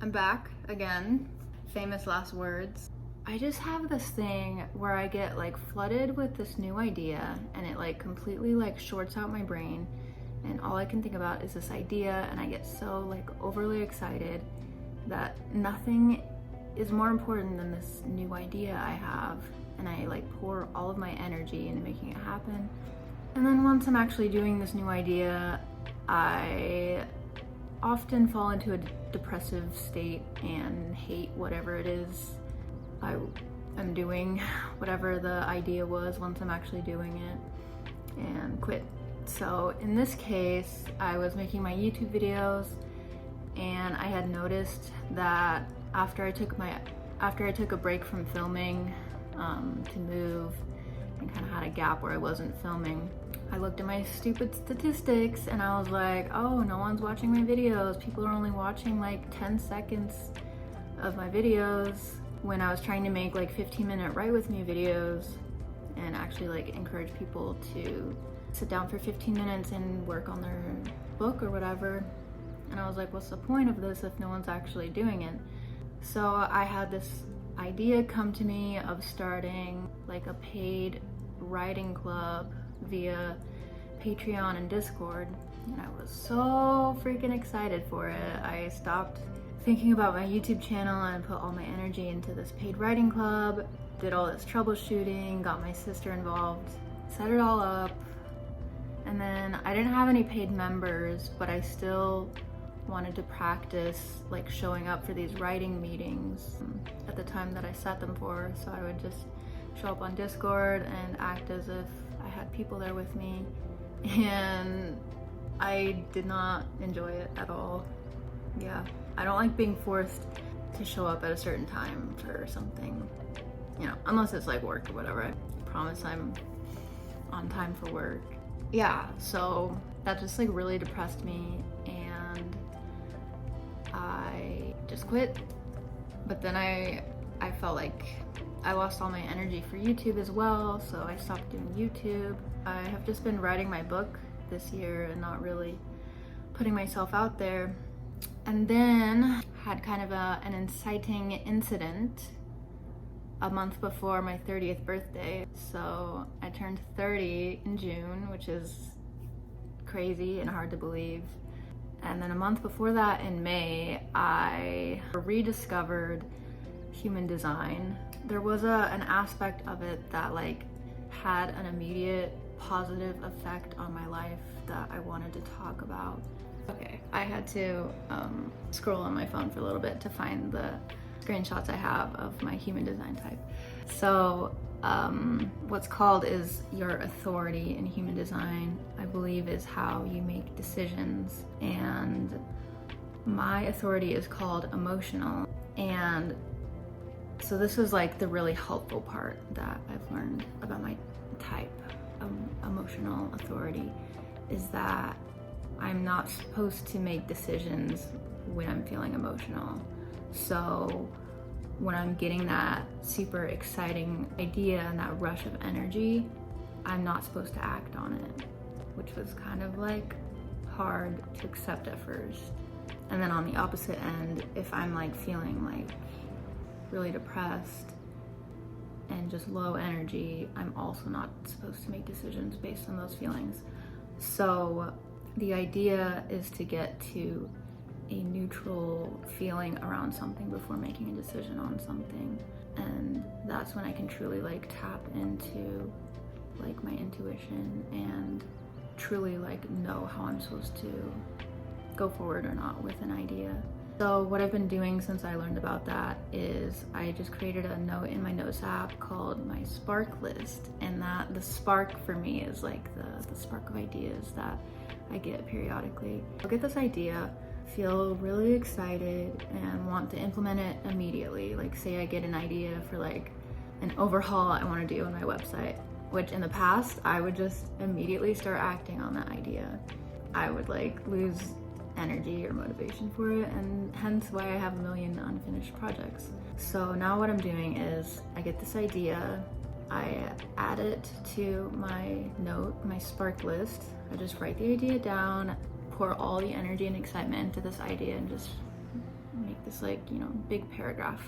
I'm back again. Famous last words. I just have this thing where I get like flooded with this new idea and it like completely like shorts out my brain, and all I can think about is this idea, and I get so like overly excited that nothing is more important than this new idea I have, and I like pour all of my energy into making it happen. And then once I'm actually doing this new idea, I often fall into a depressive state and hate whatever it is I am doing, whatever the idea was once I'm actually doing it, and quit. So in this case, I was making my YouTube videos, and I had noticed that after I took a break from filming to move and kind of had a gap where I wasn't filming, I looked at my stupid statistics and I was like, oh, no one's watching my videos. People are only watching like 10 seconds of my videos, when I was trying to make like 15-minute write with me videos and actually like encourage people to sit down for 15 minutes and work on their book or whatever. And I was like, what's the point of this if no one's actually doing it? So I had this idea come to me of starting like a paid writing club via Patreon and Discord, and I was so freaking excited for it. I stopped thinking about my YouTube channel and put all my energy into this paid writing club, did all this troubleshooting, got my sister involved, set it all up, and then I didn't have any paid members, but I still wanted to practice like showing up for these writing meetings at the time that I set them for. So I would just show up on Discord and act as if I had people there with me, and I did not enjoy it at all. Yeah, I don't like being forced to show up at a certain time for something, you know, unless it's like work or whatever. I promise I'm on time for work. Yeah, so that just like really depressed me, and I just quit. But then I felt like I lost all my energy for YouTube as well, so I stopped doing YouTube. I have just been writing my book this year and not really putting myself out there. And then had kind of an inciting incident a month before my 30th birthday. So I turned 30 in June, which is crazy and hard to believe. And then a month before that, in May, I rediscovered human design. There was an aspect of it that like had an immediate positive effect on my life that I wanted to talk about. Okay, I had to scroll on my phone for a little bit to find the screenshots I have of my human design type. So what's called is your authority in human design, I believe, is how you make decisions. And my authority is called emotional. And so this is like the really helpful part that I've learned about my type of emotional authority, is that I'm not supposed to make decisions when I'm feeling emotional. So when I'm getting that super exciting idea and that rush of energy, I'm not supposed to act on it, which was kind of like hard to accept at first. And then on the opposite end, if I'm like feeling like really depressed and just low energy, I'm also not supposed to make decisions based on those feelings. So the idea is to get to a neutral feeling around something before making a decision on something. And that's when I can truly like tap into like my intuition and truly like know how I'm supposed to go forward or not with an idea. So what I've been doing since I learned about that is I just created a note in my notes app called my spark list, and that the spark for me is like the spark of ideas that I get periodically. I'll get this idea, feel really excited, and want to implement it immediately. Like say I get an idea for like an overhaul I want to do on my website, which in the past I would just immediately start acting on that idea. I would like lose energy or motivation for it, and hence why I have a million unfinished projects. So now what I'm doing is I get this idea, I add it to my note, my spark list. I just write the idea down, pour all the energy and excitement into this idea, and just make this like, you know, big paragraph,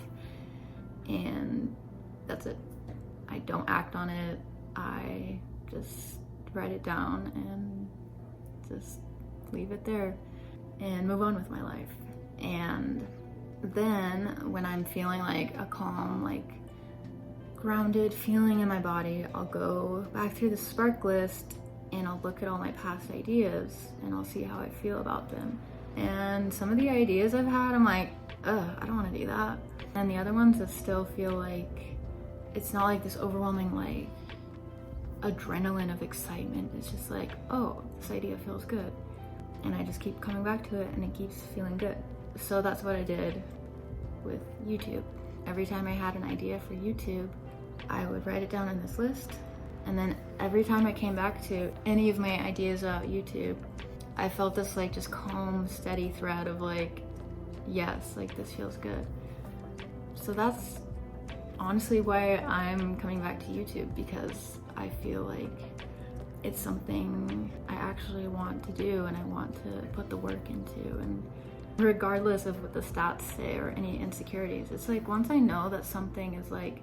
and that's it. I don't act on it. I just write it down and just leave it there and move on with my life. And then when I'm feeling like a calm, like grounded feeling in my body, I'll go back through the spark list and I'll look at all my past ideas and I'll see how I feel about them. And some of the ideas I've had, I'm like, ugh, I don't want to do that. And the other ones that still feel like, it's not like this overwhelming like adrenaline of excitement. It's just like, oh, this idea feels good. And I just keep coming back to it and it keeps feeling good. So that's what I did with YouTube. Every time I had an idea for YouTube, I would write it down in this list. And then every time I came back to any of my ideas about YouTube, I felt this like just calm, steady thread of like, yes, like this feels good. So that's honestly why I'm coming back to YouTube, because I feel like it's something I actually want to do and I want to put the work into. And regardless of what the stats say or any insecurities, it's like once I know that something is like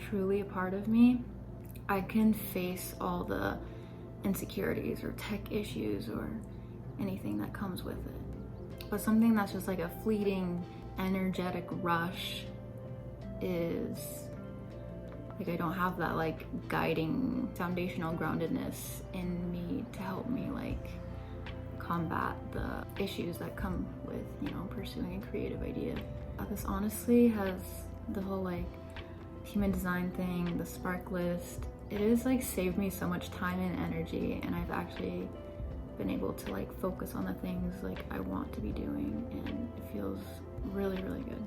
truly a part of me, I can face all the insecurities or tech issues or anything that comes with it. But something that's just like a fleeting energetic rush is like, I don't have that like guiding foundational groundedness in me to help me like combat the issues that come with, you know, pursuing a creative idea. This honestly has the whole like human design thing, the spark list, it has like saved me so much time and energy, and I've actually been able to like focus on the things like I want to be doing, and it feels really, really good.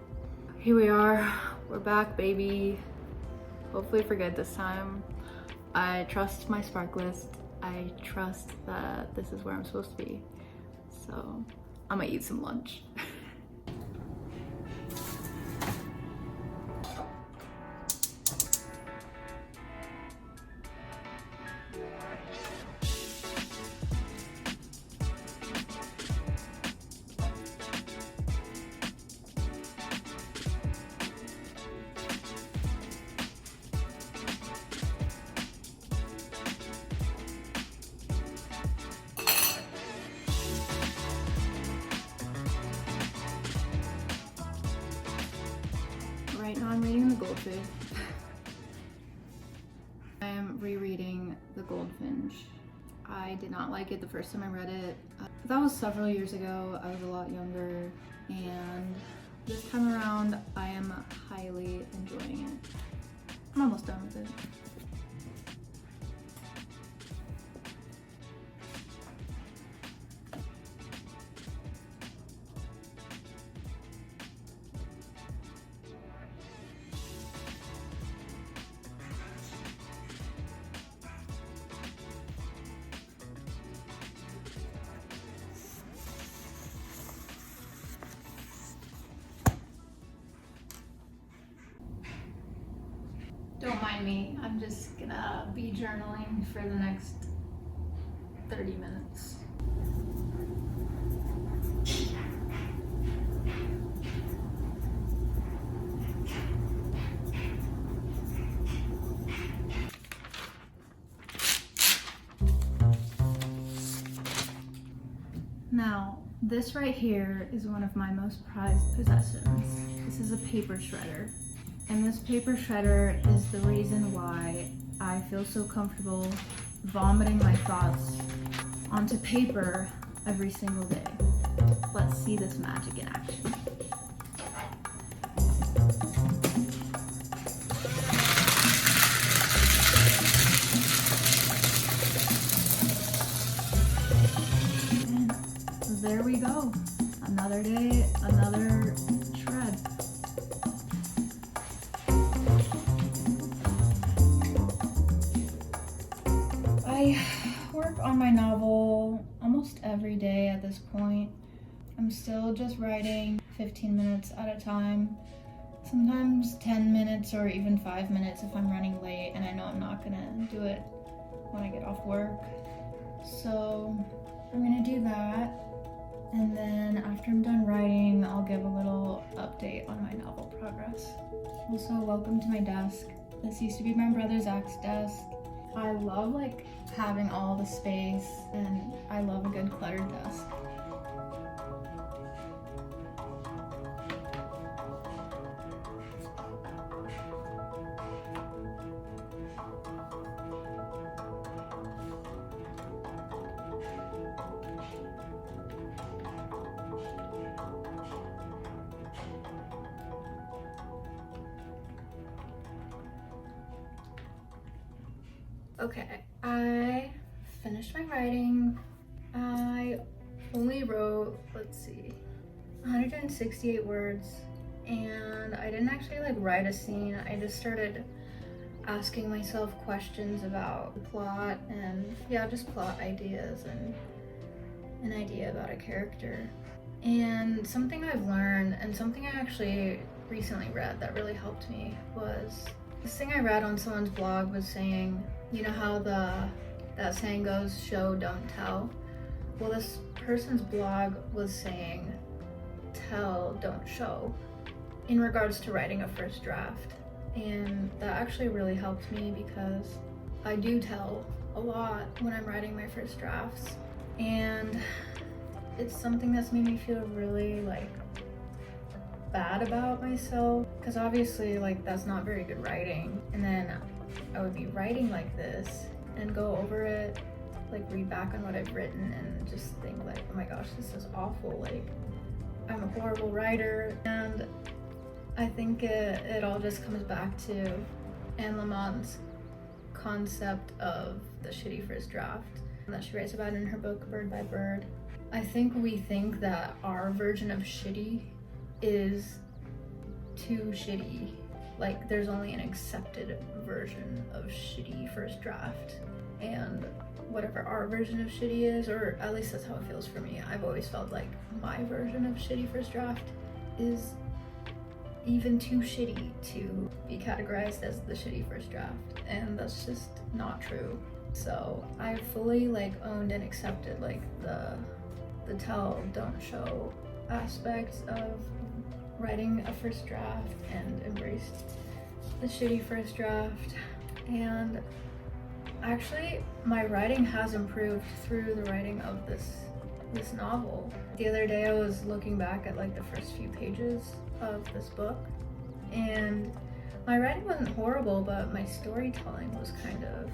Here we are, we're back, baby. Hopefully for good this time. I trust my spark list. I trust that this is where I'm supposed to be. So I'm gonna eat some lunch. Right now I'm reading The Goldfinch. I am rereading The Goldfinch. I did not like it the first time I read it. But that was several years ago. I was a lot younger, and this time around I am highly enjoying it. I'm almost done with it. Don't mind me, I'm just gonna be journaling for the next 30 minutes. Now, this right here is one of my most prized possessions. This is a paper shredder. And this paper shredder is the reason why I feel so comfortable vomiting my thoughts onto paper every single day. Let's see this magic in action. And there we go. Another day, another shred. I work on my novel almost every day at this point. I'm still just writing 15 minutes at a time, sometimes 10 minutes or even 5 minutes if I'm running late and I know I'm not gonna do it when I get off work. So I'm gonna do that, And then after I'm done writing, I'll give a little update on my novel progress. Also, welcome to my desk. This used to be my brother Zach's desk. I love like having all the space, and I love a good cluttered desk. Okay, I finished my writing. I only wrote, let's see, 168 words, and I didn't actually like write a scene. I just started asking myself questions about the plot and just plot ideas and an idea about a character. And something I've learned, and something I actually recently read that really helped me, was this thing I read on someone's blog was saying, you know how that saying goes, show, don't tell? Well, this person's blog was saying, tell, don't show, in regards to writing a first draft. And that actually really helped me because I do tell a lot when I'm writing my first drafts. And it's something that's made me feel really like bad about myself, because obviously like that's not very good writing. And then I would be writing like this and go over it, like read back on what I've written and just think like, oh my gosh, this is awful, like I'm a horrible writer. And I think it all just comes back to Anne Lamont's concept of the shitty first draft that she writes about in her book Bird by Bird. I think we think that our version of shitty is too shitty. Like there's only an accepted version of shitty first draft, and whatever our version of shitty is, or at least that's how it feels for me. I've always felt like my version of shitty first draft is even too shitty to be categorized as the shitty first draft, and that's just not true. So I fully like owned and accepted like the tell, don't show aspects of writing a first draft and embraced the shitty first draft. And actually my writing has improved through the writing of this novel. The other day I was looking back at like the first few pages of this book, and my writing wasn't horrible, but my storytelling was kind of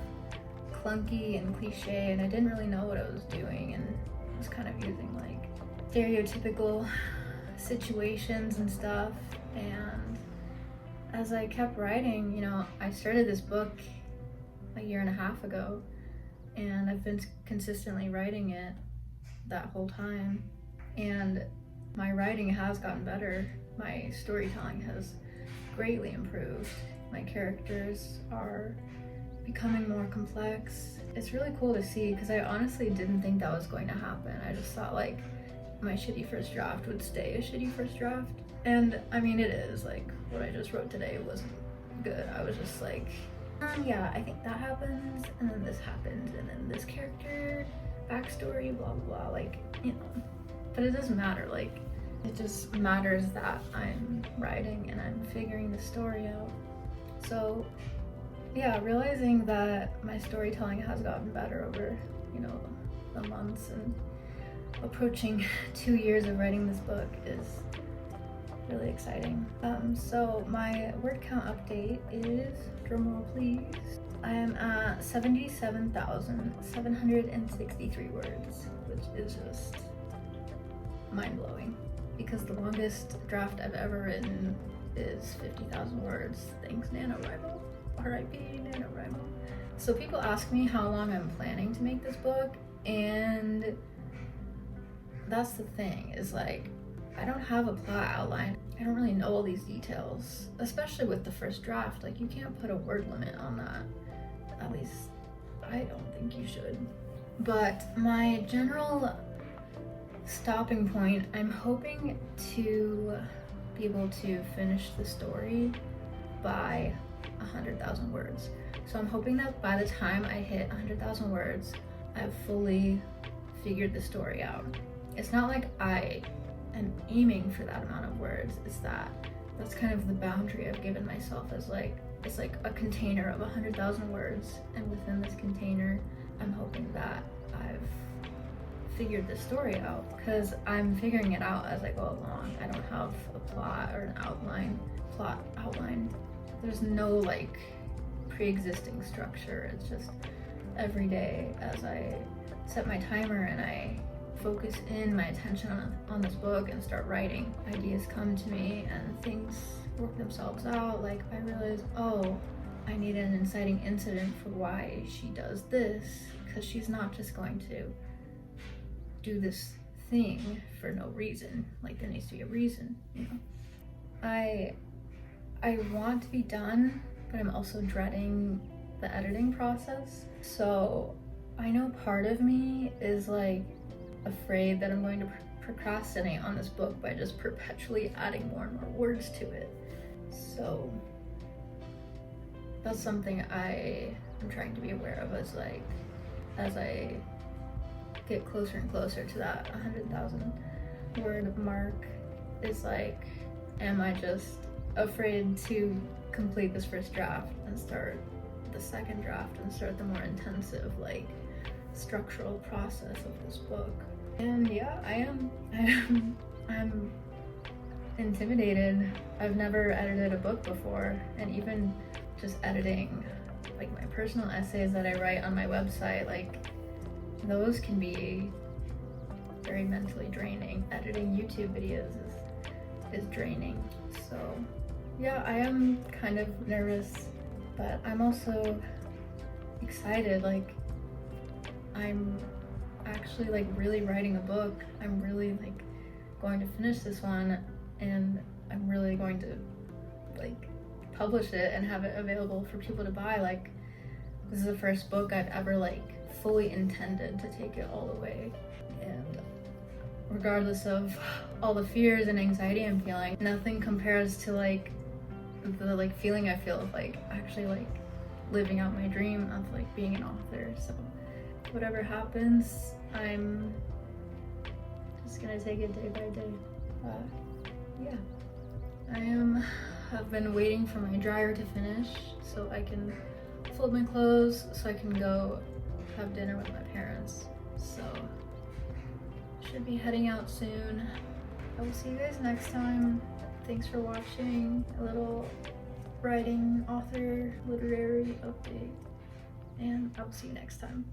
clunky and cliche, and I didn't really know what I was doing, and I was kind of using like stereotypical situations and stuff. And as I kept writing, you know, I started this book a year and a half ago, and I've been consistently writing it that whole time, and my writing has gotten better. My storytelling has greatly improved. My characters are becoming more complex. It's really cool to see, because I honestly didn't think that was going to happen. I just thought like my shitty first draft would stay a shitty first draft. And I mean, it is, like what I just wrote today wasn't good. I was just like, yeah, I think that happens, and then this happens, and then this character backstory, blah blah blah, like, you know. But it doesn't matter, like it just matters that I'm writing and I'm figuring the story out. So yeah, realizing that my storytelling has gotten better over, you know, the months, and approaching 2 years of writing this book is really exciting. So my word count update is, drumroll please, I am at 77,763 words, which is just mind-blowing, because the longest draft I've ever written is 50,000 words. Thanks NaNoWriMo, R.I.P. NaNoWriMo. So people ask me how long I'm planning to make this book, and that's the thing, is like, I don't have a plot outline. I don't really know all these details, especially with the first draft. Like, you can't put a word limit on that. At least I don't think you should. But my general stopping point, I'm hoping to be able to finish the story by 100,000 words. So I'm hoping that by the time I hit 100,000 words, I've fully figured the story out. it's not like I am aiming for that amount of words. It's that's kind of the boundary I've given myself, as like, it's like a container of 100,000 words, and within this container, I'm hoping that I've figured the story out, because I'm figuring it out as I go along. I don't have a plot or an plot outline. There's no like pre-existing structure. It's just every day as I set my timer and I focus in my attention on this book and start writing, ideas come to me and things work themselves out. Like I realize, oh, I need an inciting incident for why she does this, because she's not just going to do this thing for no reason. Like there needs to be a reason, you know. I want to be done, but I'm also dreading the editing process. So I know part of me is like afraid that I'm going to procrastinate on this book by just perpetually adding more and more words to it. So that's something I am trying to be aware of, as I get closer and closer to that 100,000 word mark, is like, am I just afraid to complete this first draft and start the second draft and start the more intensive like structural process of this book? And yeah, I'm intimidated. I've never edited a book before, and even just editing like my personal essays that I write on my website, like those can be very mentally draining. Editing YouTube videos is draining. So yeah, I am kind of nervous, but I'm also excited. Like I'm actually like really writing a book. I'm really like going to finish this one, and I'm really going to like publish it and have it available for people to buy. Like this is the first book I've ever like fully intended to take it all the way, and regardless of all the fears and anxiety I'm feeling, nothing compares to like the like feeling I feel of like actually like living out my dream of like being an author. So whatever happens, I'm just gonna take it day by day. Yeah, I've been waiting for my dryer to finish so I can fold my clothes so I can go have dinner with my parents. So should be heading out soon. I will see you guys next time. Thanks for watching a little writing, author, literary update, and I will see you next time.